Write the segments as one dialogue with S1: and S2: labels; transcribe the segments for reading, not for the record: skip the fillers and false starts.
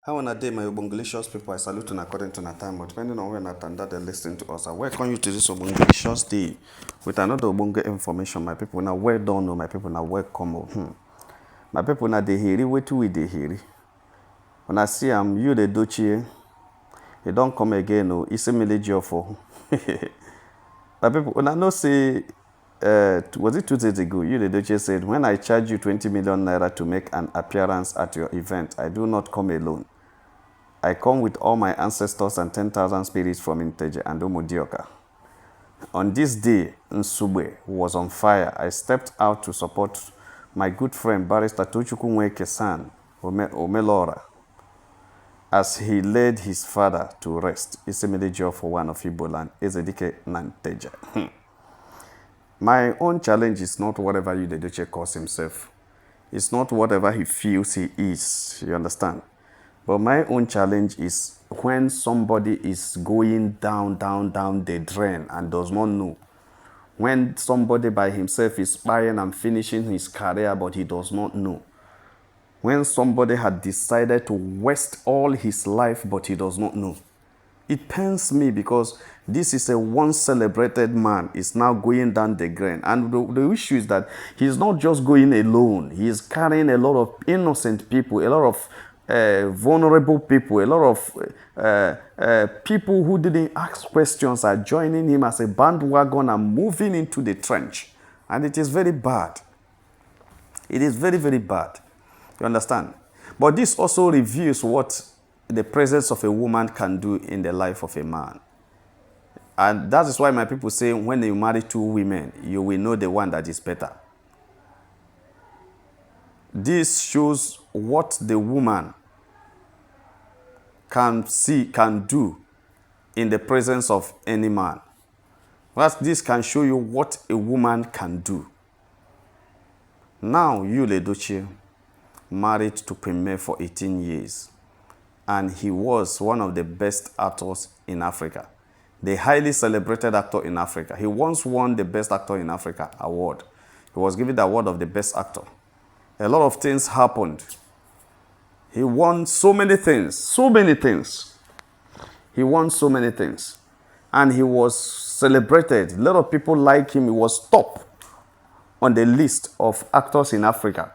S1: How on a day, my Obongalicious people, I salute and according to our time, but depending on when and that they listen to us, I welcome you to this Obongalicious day with another Obonga information. My people now well done, my people now welcome. My people now they hear wait till we they hear. When I see you the Edochie, you don't come again, no, it's a military for. My people, when I know say, was it 2 days ago, you the Edochie said, when I charge you 20 million naira to make an appearance at your event, I do not come alone. I come with all my ancestors and 10,000 spirits from Inteje and Umudioka. On this day, Nsugbe was on fire. I stepped out to support my good friend Barrister Tochukwu Nweke-san Omelora as he laid his father to rest. Isemelejo for one of Igbo land, Ezedike Nanteja. My own challenge is not whatever you the Edochie calls himself. It's not whatever he feels he is. You understand? But my own challenge is when somebody is going down the drain and does not know. When somebody by himself is spying and finishing his career but he does not know. When somebody had decided to waste all his life but he does not know. It pains me because this is a once celebrated man is now going down the drain. And the issue is that he's not just going alone. He is carrying a lot of innocent people, a lot of vulnerable people, a lot of people who didn't ask questions are joining him as a bandwagon and moving into the trench. And it is very bad. It is very, very bad. You understand? But this also reveals what the presence of a woman can do in the life of a man. And that is why my people say when you marry 2 women, you will know the one that is better. This shows what the woman can do in the presence of any man. This can show you what a woman can do. Now, you, Edochie, married to Premier for 18 years. And he was one of the best actors in Africa. The highly celebrated actor in Africa. He once won the Best Actor in Africa award. He was given the award of the best actor. A lot of things happened. He won so many things. So many things. He won so many things. And he was celebrated. A lot of people like him. He was top on the list of actors in Africa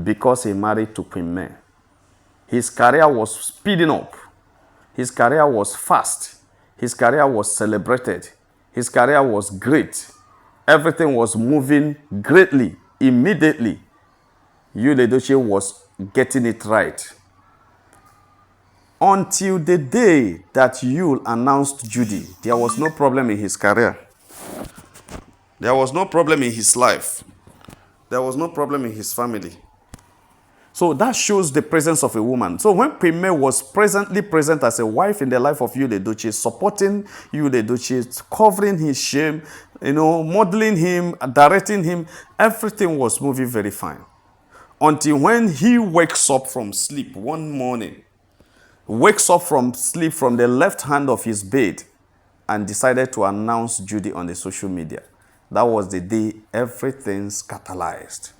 S1: because he married to Queen May. His career was speeding up. His career was fast. His career was celebrated. His career was great. Everything was moving greatly, immediately. Edochie was getting it right. Until the day that Yul announced Judy, there was no problem in his career. There was no problem in his life. There was no problem in his family. So that shows the presence of a woman. So when Premier was present as a wife in the life of Edochie, supporting Edochie, covering his shame, modeling him, directing him, everything was moving very fine. Until when he wakes up from sleep one morning, wakes up from sleep from the left hand of his bed and decided to announce Judy on the social media. That was the day everything scatterized.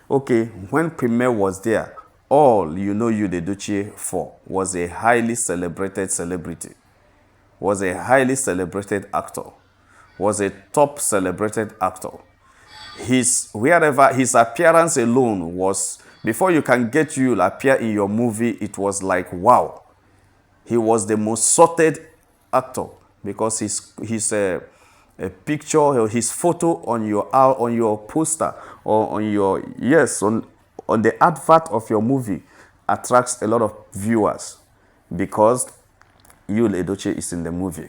S1: Okay, when Premier was there, all Edochie for was a highly celebrated celebrity, was a highly celebrated actor, was a top celebrated actor. His appearance alone was, before you can get you appear in your movie, it was like, wow. He was the most sought actor because his picture, his photo on your poster or on the advert of your movie attracts a lot of viewers because Edochie is in the movie.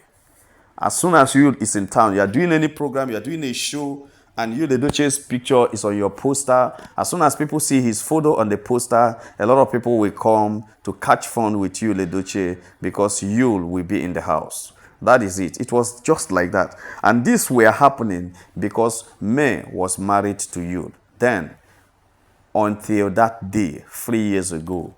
S1: As soon as Yul is in town, you are doing any program, you are doing a show, and Edochie's picture is on your poster. As soon as people see his photo on the poster, a lot of people will come to catch fun with Edochie because Yul will be in the house. That is it. It was just like that. And this were happening because May was married to Yul. Then, until that day, 3 years ago,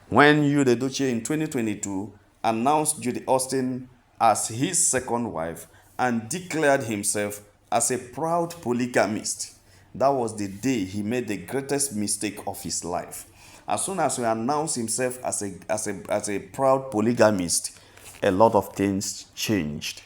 S1: when Edochie in 2022 announced Judy Austin as his second wife and declared himself as a proud polygamist. That was the day he made the greatest mistake of his life. As soon as he announced himself as a proud polygamist, a lot of things changed.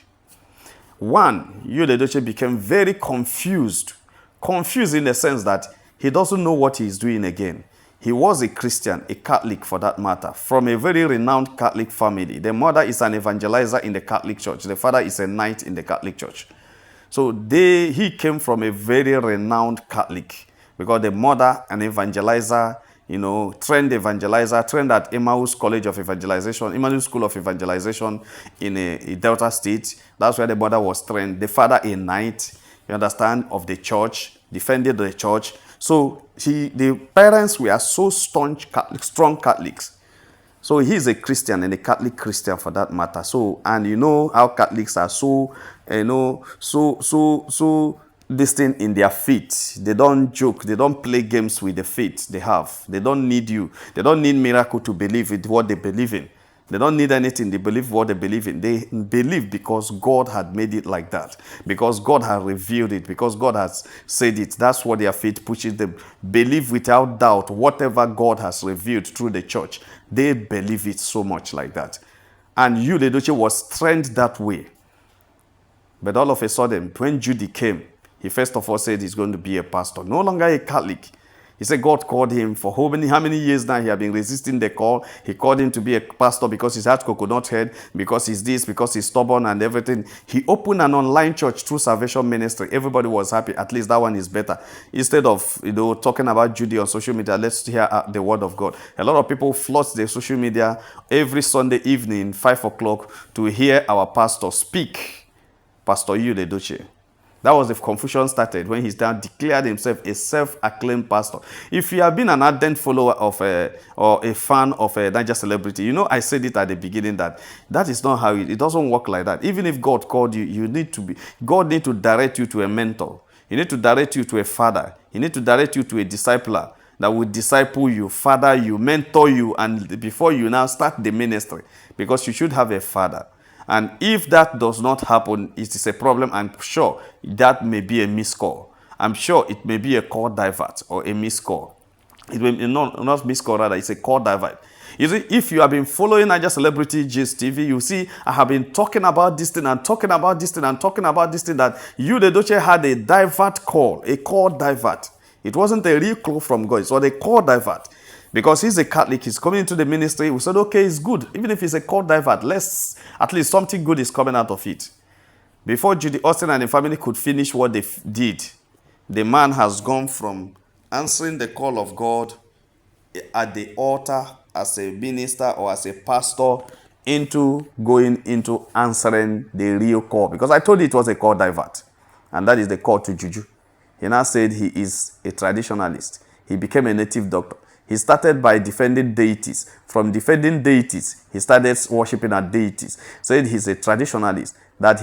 S1: One, Edochie became very confused. Confused in the sense that he doesn't know what he's doing again. He was a Christian, a Catholic for that matter, from a very renowned Catholic family. The mother is an evangelizer in the Catholic Church. The father is a knight in the Catholic Church. So he came from a very renowned Catholic because the mother, an evangelizer, trained evangelizer, trained at Emmaus College of Evangelization, Emmaus School of Evangelization in a Delta State. That's where the mother was trained. The father, a knight, you understand, of the church, defended the church. So the parents were so strong Catholics. So he's a Christian and a Catholic Christian for that matter. So, and you know how Catholics are so distinct in their faith. They don't joke. They don't play games with the faith they have. They don't need you. They don't need miracle to believe in what they believe in. They don't need anything. They believe what they believe in. They believe because God had made it like that. Because God had revealed it. Because God has said it. That's what their faith pushes them. Believe without doubt whatever God has revealed through the church. They believe it so much like that. And Edochie was trained that way. But all of a sudden, when Judy came, he first of all said he's going to be a pastor. No longer a Catholic. He said God called him for how many years now he had been resisting the call. He called him to be a pastor because he's had coconut head, because he's this, because he's stubborn and everything. He opened an online church through Salvation Ministry. Everybody was happy. At least that one is better. Instead of talking about Judy on social media, let's hear the word of God. A lot of people flood the social media every Sunday evening, 5 o'clock, to hear our pastor speak, Pastor Edochie. That was the confusion started when he declared himself a self-acclaimed pastor. If you have been an ardent follower of or a fan of a Niger celebrity, I said it at the beginning that is not how it doesn't work like that. Even if God called you, God need to direct you to a mentor. He need to direct you to a father. He need to direct you to a discipler that will disciple you, father you, mentor you, and before you now start the ministry, because you should have a father. And if that does not happen, it is a problem. I'm sure that may be a missed call. I'm sure it may be a call divert or a missed call. It may be not missed call, rather, it's a call divert. You see, if you have been following Niger Celebrity Gist TV, you see, I have been talking about this thing and talking about this thing and talking about this thing that Edochie had a divert call, a call divert. It wasn't a real call from God, it was a call divert. Because he's a Catholic, he's coming into the ministry. We said, okay, it's good. Even if it's a call divert, at least something good is coming out of it. Before Judy Austin and the family could finish what they did, the man has gone from answering the call of God at the altar as a minister or as a pastor into going into answering the real call. Because I told you it was a call divert. And that is the call to Juju. He now said he is a traditionalist. He became a native doctor. He started by defending deities. From defending deities, he started worshiping at deities. Said he's a traditionalist, that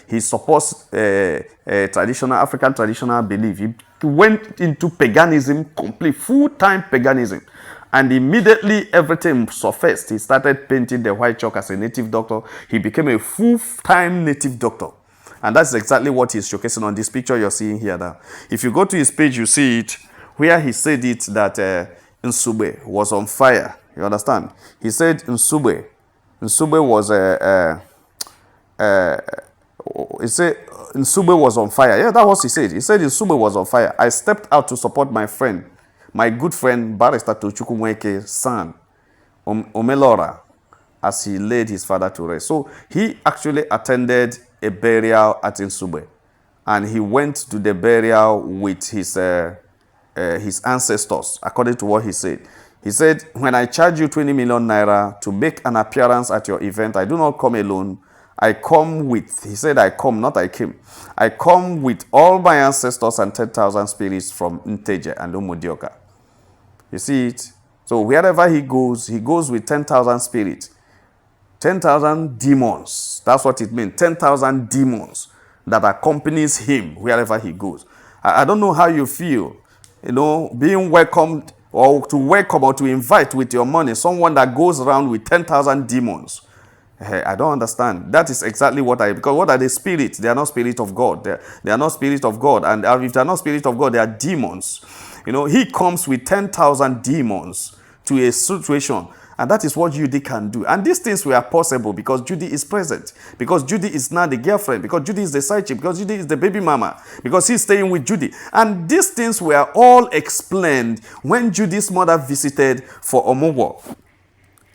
S1: he supports African traditional belief. He went into paganism, complete full-time paganism. And immediately everything surfaced. He started painting the white chalk as a native doctor. He became a full-time native doctor. And that's exactly what he's showcasing on this picture you're seeing here now. If you go to his page, you see it, where he said it that Nsugbe was on fire. You understand? He said Nsugbe was he said Nsugbe was on fire. Yeah, that was he said. He said Nsugbe was on fire. I stepped out to support my friend, my good friend Barrister Tochukwu Nweke's son, Omelora, as he laid his father to rest. So he actually attended a burial at Nsugbe, and he went to the burial with his ancestors, according to what he said. He said, when I charge you 20 million naira to make an appearance at your event, I do not come alone. I come with, he said, I come, not I came. I come with all my ancestors and 10,000 spirits from Nteje and Umudioka. You see it? So wherever he goes with 10,000 spirits. 10,000 demons. That's what it means. 10,000 demons that accompanies him wherever he goes. I don't know how you feel. Being welcomed or to invite with your money someone that goes around with 10,000 demons. I don't understand. That is exactly because what are the spirits? They are not spirit of God. They are not spirit of God. And if they are not spirit of God, they are demons. He comes with 10,000 demons to a situation. And that is what Judy can do. And these things were possible because Judy is present. Because Judy is now the girlfriend. Because Judy is the side chick. Because Judy is the baby mama. Because he's staying with Judy. And these things were all explained when Judy's mother visited for Omowo.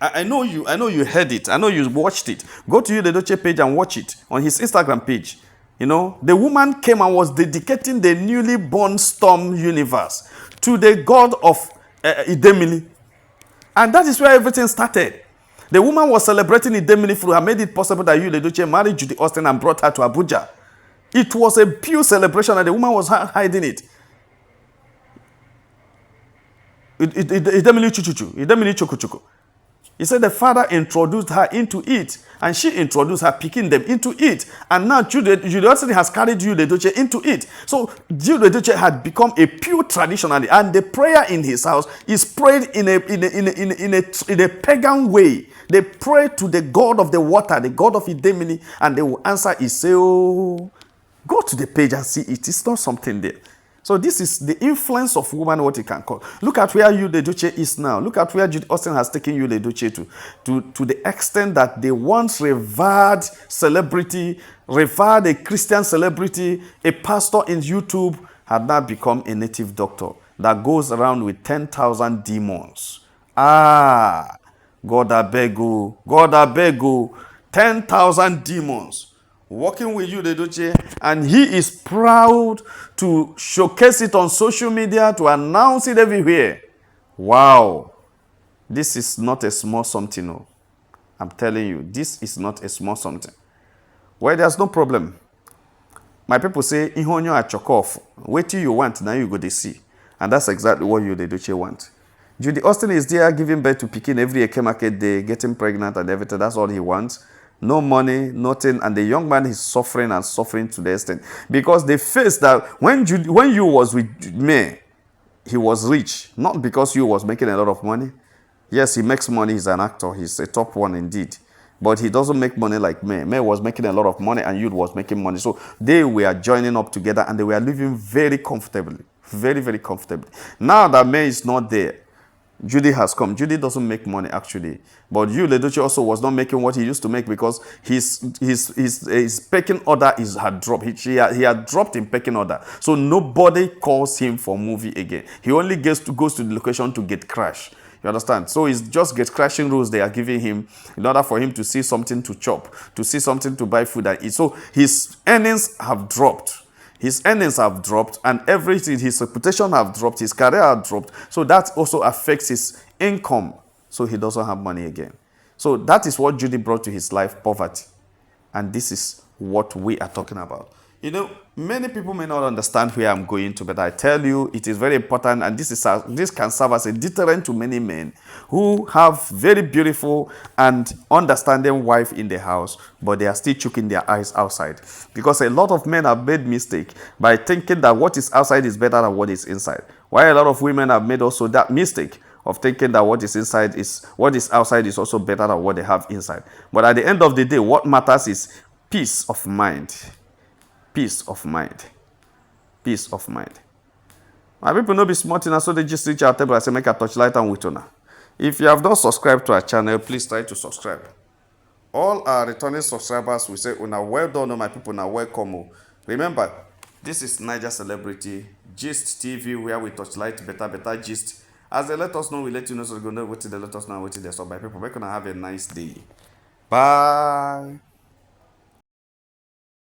S1: I know you heard it. I know you watched it. Go to the Edochie page and watch it on his Instagram page. The woman came and was dedicating the newly born storm universe to the god of Idemili. And that is where everything started. The woman was celebrating Idemili fruit and made it possible that Edochie married Judy Austin and brought her to Abuja. It was a pure celebration and the woman was hiding it. Idemili chuchuchu, Idemili chukuchuku. He said the father introduced her into it, and she introduced her, picking them into it. And now Jude has carried Edochie into it. So Edochie had become a pure traditionalist, and the prayer in his house is prayed in a pagan way. They pray to the god of the water, the god of Idemili, and they will answer is say, oh, go to the page and see it. It's not something there. So this is the influence of woman, what it can cause. Look at where Edochie is now. Look at where Judy Austin has taken Edochie to the extent that they once revered celebrity, revered a Christian celebrity, a pastor in YouTube, had now become a native doctor that goes around with 10,000 demons. God I beg you, God I beg you, 10,000 demons working with Edochie, and he is proud to showcase it on social media, to announce it everywhere. Wow. This is not a small something. No. I'm telling you, this is not a small something. Well, there's no problem. My people say, Ihonyo a chok off. Wait till you want, now you go to see. And that's exactly what Edochie want. Judy Austin is there giving birth to Pekin every Eke market day, getting pregnant and everything. That's all he wants. No money, nothing, and the young man is suffering and suffering to the extent. Because they faced that when you was with me, he was rich. Not because you was making a lot of money. Yes, he makes money, he's an actor, he's a top one indeed. But he doesn't make money like me. Me was making a lot of money and you was making money. So they were joining up together and they were living very comfortably. Very, very comfortably. Now that May is not there, Judy has come. Judy doesn't make money actually, but Edochie also was not making what he used to make because his pecking order had dropped. He had dropped in pecking order, so nobody calls him for movie again. He only goes to the location to get crash. You understand? So it's just get crashing rules they are giving him in order for him to see something to chop, to see something to buy food and eat. So his earnings have dropped. His earnings have dropped and everything, his reputation have dropped, his career have dropped. So that also affects his income. So he doesn't have money again. So that is what Judy brought to his life, poverty. And this is what we are talking about. Many people may not understand where I'm going to, but I tell you, it is very important, and this can serve as a deterrent to many men who have very beautiful and understanding wife in the house, but they are still choking their eyes outside. Because a lot of men have made mistake by thinking that what is outside is better than what is inside. While a lot of women have made also that mistake of thinking that what is outside is also better than what they have inside. But at the end of the day, what matters is peace of mind. Peace of mind. Peace of mind. My people no be smart enough, so they just reach our table and say, make a touchlight and with honor. If you have not subscribed to our channel, please try to subscribe. All our returning subscribers will say, una well done, my people, now welcome. Remember, this is Niger Celebrity Gist TV, where we touchlight better gist. As they let us know, we let you know, so we go know what they let us know, what they saw. My people, we're gonna have a nice day. Bye.